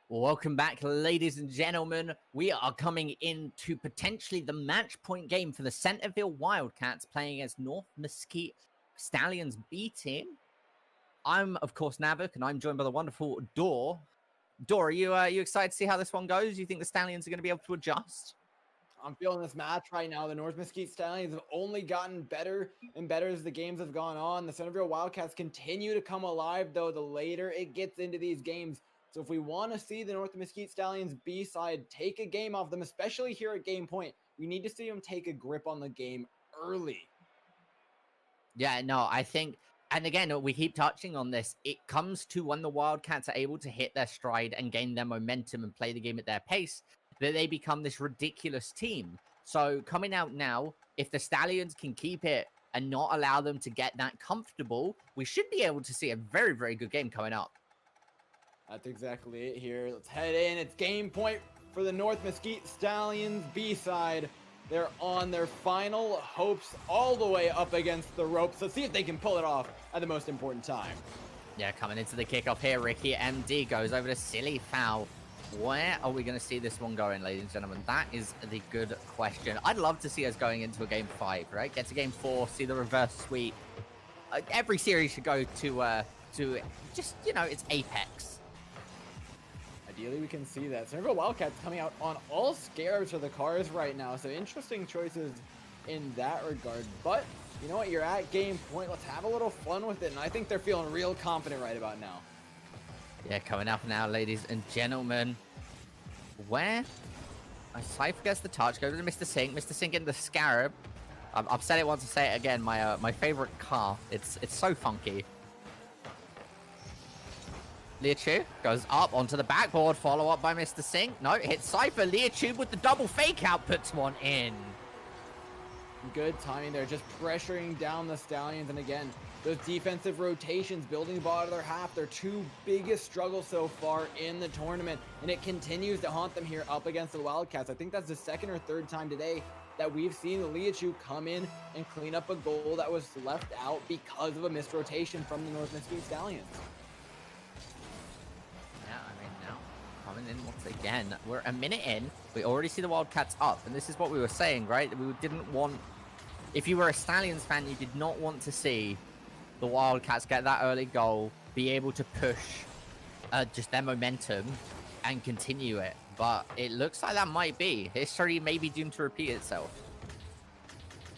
Welcome back, ladies and gentlemen. We are coming into potentially the match point game for the Centerville Wildcats playing against North Mesquite Stallions B team. I'm, of course, Navik, and I'm joined by the wonderful Dor. Dor, are you excited to see how this one goes? You think the Stallions are going to be able to adjust? I'm feeling this match right now. The North Mesquite Stallions have only gotten better and better as the games have gone on. The Centerville Wildcats continue to come alive, though, the later it gets into these games. So if we want to see the North Mesquite Stallions B side take a game off them, especially here at game point, we need to see them take a grip on the game early. Yeah, no, I think, and again, we keep touching on this, it comes to when the Wildcats are able to hit their stride and gain their momentum and play the game at their pace, that they become this ridiculous team. So coming out now, if the Stallions can keep it and not allow them to get that comfortable, we should be able to see a very, very good game coming up. That's exactly it here. Let's head in. It's game point for the North Mesquite Stallions B side. They're on their final hopes all the way up against the ropes. Let's see if they can pull it off at the most important time. Yeah, coming into the kickoff here, Ricky MD goes over to Silly Foul. Where are we going to see this one going, ladies and gentlemen? That is the good question. I'd love to see us going into a game 5, right? Get to game 4, see the reverse sweep. Every series should go to just, you know, it's apex. Ideally, we can see that. Centerville Wildcats coming out on all scares for the cars right now. So interesting choices in that regard. But you know what? You're at game point. Let's have a little fun with it. And I think they're feeling real confident right about now. Yeah, coming up now, ladies and gentlemen. Where? Cypher gets the touch. Goes to Mr. Sink. Mr. Sink in the Scarab. I've said it once, to say it again. My favorite car. It's so funky. Liachu goes up onto the backboard, follow up by Mr. Sink. No, hits Cypher. Liachu with the double fake out puts one in. Good timing there, just pressuring down the Stallions. And again, those defensive rotations, building the ball out of their half, their two biggest struggles so far in the tournament. And it continues to haunt them here up against the Wildcats. I think that's the second or third time today that we've seen the Liachu come in and clean up a goal that was left out because of a missed rotation from the North Mesquite Stallions. Yeah, I mean, now coming in once again. We're a minute in. We already see the Wildcats up. And this is what we were saying, right? We didn't want... If you were a Stallions fan, you did not want to see the Wildcats get that early goal, be able to push just their momentum and continue it. But it looks like that might be. History may be doomed to repeat itself.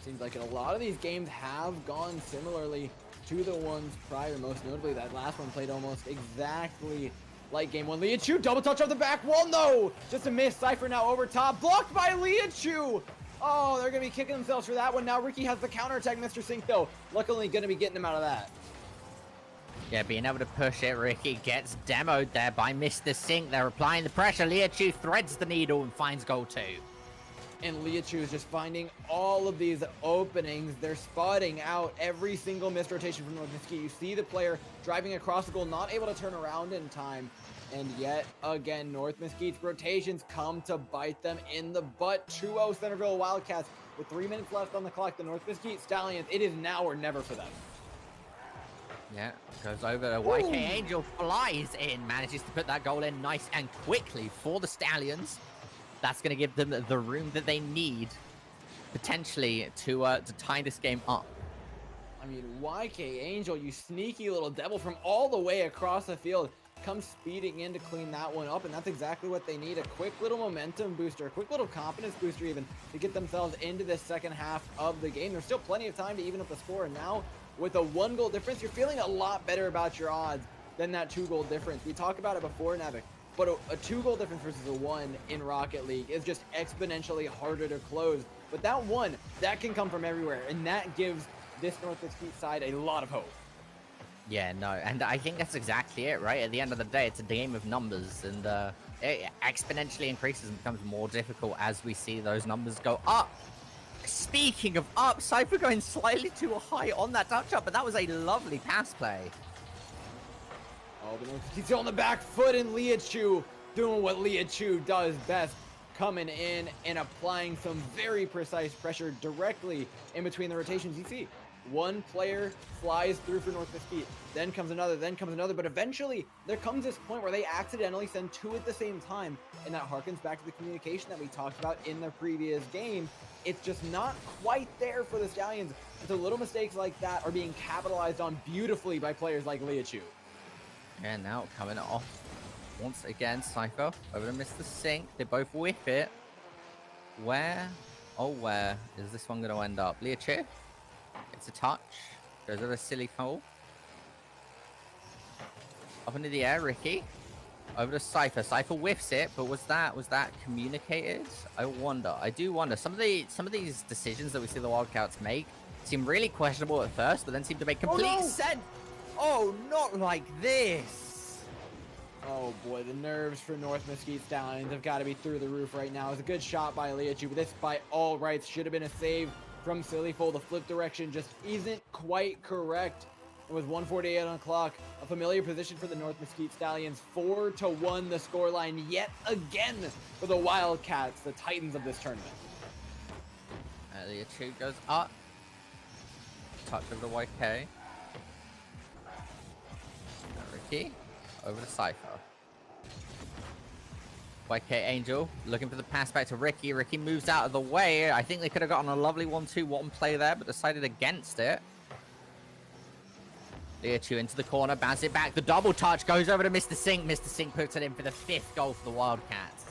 Seems like a lot of these games have gone similarly to the ones prior, most notably that last one played almost exactly like game one. Liachu, double touch off the back wall, no! Just a miss, Cypher now over top, blocked by Liachu! Oh, they're gonna be kicking themselves for that one. Now Ricky has the counterattack, Mr. Sink though. Luckily gonna be getting him out of that. Yeah, being able to push it, Ricky gets demoed there by Mr. Sink. They're applying the pressure. Liachu threads the needle and finds goal 2. And Liachu is just finding all of these openings. They're spotting out every single missed rotation from North Mesquite. You see the player driving across the goal, not able to turn around in time. And yet again, North Mesquite's rotations come to bite them in the butt. 2-0 Centerville Wildcats with 3 minutes left on the clock. The North Mesquite Stallions, it is now or never for them. Yeah, goes over to YK Angel, flies in, manages to put that goal in nice and quickly for the Stallions. That's going to give them the room that they need, potentially, to tie this game up. I mean, YK Angel, you sneaky little devil from all the way across the field, comes speeding in to clean that one up, and that's exactly what they need. A quick little momentum booster, a quick little confidence booster even, to get themselves into this second half of the game. There's still plenty of time to even up the score, and now with a 1-goal difference, you're feeling a lot better about your odds than that 2-goal difference. We talked about it before, Navik, but a 2-goal difference versus a 1 in Rocket League is just exponentially harder to close. But that 1, that can come from everywhere, and that gives this North Mesquite side a lot of hope. Yeah, no, and I think that's exactly it, right? At the end of the day, it's a game of numbers, and it exponentially increases and becomes more difficult as we see those numbers go up. Speaking of up, Cypher going slightly too high on that touch-up, but that was a lovely pass play. Oh, but he's on the back foot, and Liachu doing what Liachu does best, coming in and applying some very precise pressure directly in between the rotations. You see, one player flies through for North Mesquite, then comes another, but eventually there comes this point where they accidentally send 2 at the same time, and that harkens back to the communication that we talked about in the previous game. It's just not quite there for the Stallions. And so little mistakes like that are being capitalized on beautifully by players like Liachu. And now coming off once again, Cypher over to Mr. Sink. They both whiff it. Where is this one going to end up? Liachu. It's a touch. Goes over a silly foul. Up into the air, Ricky. Over to Cypher. Cypher whiffs it, but was that communicated? I wonder. I do wonder. Some of these decisions that we see the Wildcats make seem really questionable at first, but then seem to make complete sense. Oh, not like this. Oh boy, the nerves for North Mesquite Stallions have got to be through the roof right now. It's a good shot by Liachu, but this by all rights should have been a save from Sillyfold. The flip direction just isn't quite correct. And with 1:48 on the clock, a familiar position for the North Mesquite Stallions. 4-1 the scoreline yet again for the Wildcats, the Titans of this tournament. Liachu goes up. Touch over to YK. Ricky. Over to Cypher. YK Angel looking for the pass back to Ricky. Ricky moves out of the way. I think they could have gotten a lovely 1-2-1 play there, but decided against it. Liachu into the corner, bounce it back. The double touch goes over to Mr. Sink. Mr. Sink puts it in for the 5th goal for the Wildcats.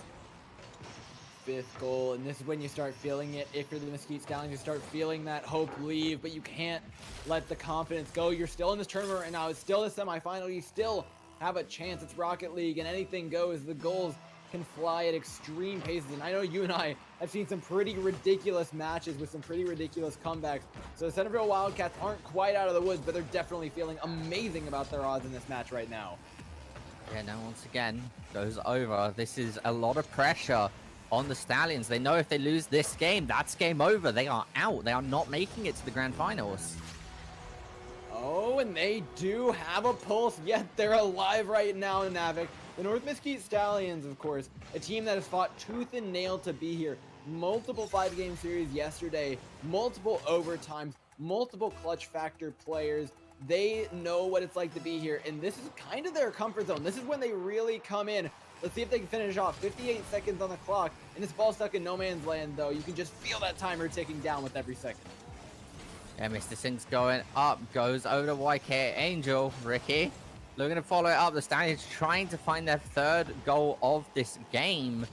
5th goal, and this is when you start feeling it. If you're the Mesquite Stallions, you start feeling that hope leave, but you can't let the confidence go. You're still in this tournament right now. It's still the semifinal. You still have a chance. It's Rocket League, and anything goes. The goals can fly at extreme paces, and I know you and I have seen some pretty ridiculous matches with some pretty ridiculous comebacks. So the Centerville Wildcats aren't quite out of the woods, but they're definitely feeling amazing about their odds in this match right now. Yeah, now once again, goes over. This is a lot of pressure on the Stallions. They know if they lose this game, that's game over. They are out. They are not making it to the grand finals. Oh, and they do have a pulse, yet they're alive right now in Navik. The North Mesquite Stallions, of course, a team that has fought tooth and nail to be here. Multiple 5-game series yesterday, multiple overtimes, multiple clutch factor players. They know what it's like to be here, and this is kind of their comfort zone. This is when they really come in. Let's see if they can finish off. 58 seconds on the clock, and this ball stuck in no man's land, though. You can just feel that timer ticking down with every second. Yeah, Mr. Sin's going up, goes over to YK Angel. Ricky looking to follow it up. The Stallions trying to find their third goal of this game.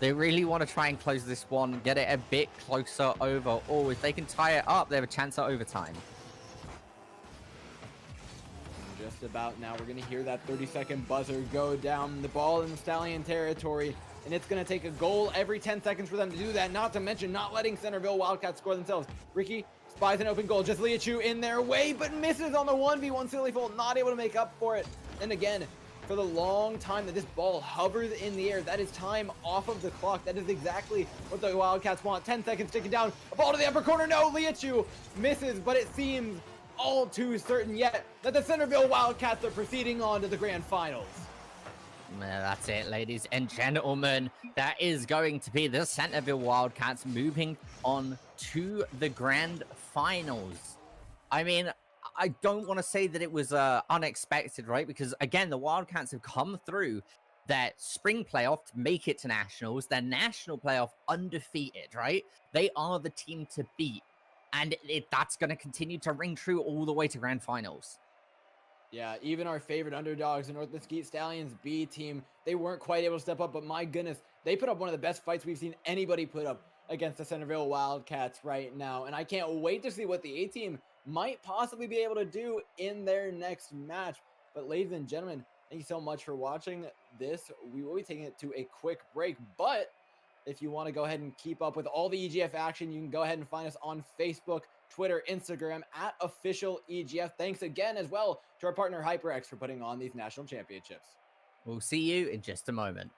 They really want to try and close this one, get it a bit closer overall. If they can tie it up, they have a chance at overtime. Just about now, we're going to hear that 30-second buzzer go down. The ball in the Stallion territory, and it's going to take a goal every 10 seconds for them to do that, not to mention not letting Centerville Wildcats score themselves. Ricky spies an open goal, just Liachu in their way, but misses on the 1v1 silly fault, not able to make up for it. And again, for the long time that this ball hovers in the air, that is time off of the clock. That is exactly what the Wildcats want. 10 seconds ticking down, a ball to the upper corner, no, Liachu misses, but it seems all too certain yet that the Centerville Wildcats are proceeding on to the grand finals. That's it, ladies and gentlemen. That is going to be the Centerville Wildcats moving on to the grand finals. I mean, I don't want to say that it was unexpected, right? Because again, the Wildcats have come through their spring playoff to make it to nationals, their national playoff undefeated, right? They are the team to beat. And that's going to continue to ring true all the way to grand finals. Yeah, even our favorite underdogs, the North Mesquite Stallions B team, they weren't quite able to step up, but my goodness, they put up one of the best fights we've seen anybody put up against the Centerville Wildcats right now. And I can't wait to see what the A team might possibly be able to do in their next match. But ladies and gentlemen, thank you so much for watching this. We will be taking it to a quick break, but if you want to go ahead and keep up with all the EGF action, you can go ahead and find us on Facebook, Twitter, Instagram, at official EGF. Thanks again as well to our partner HyperX for putting on these national championships. We'll see you in just a moment.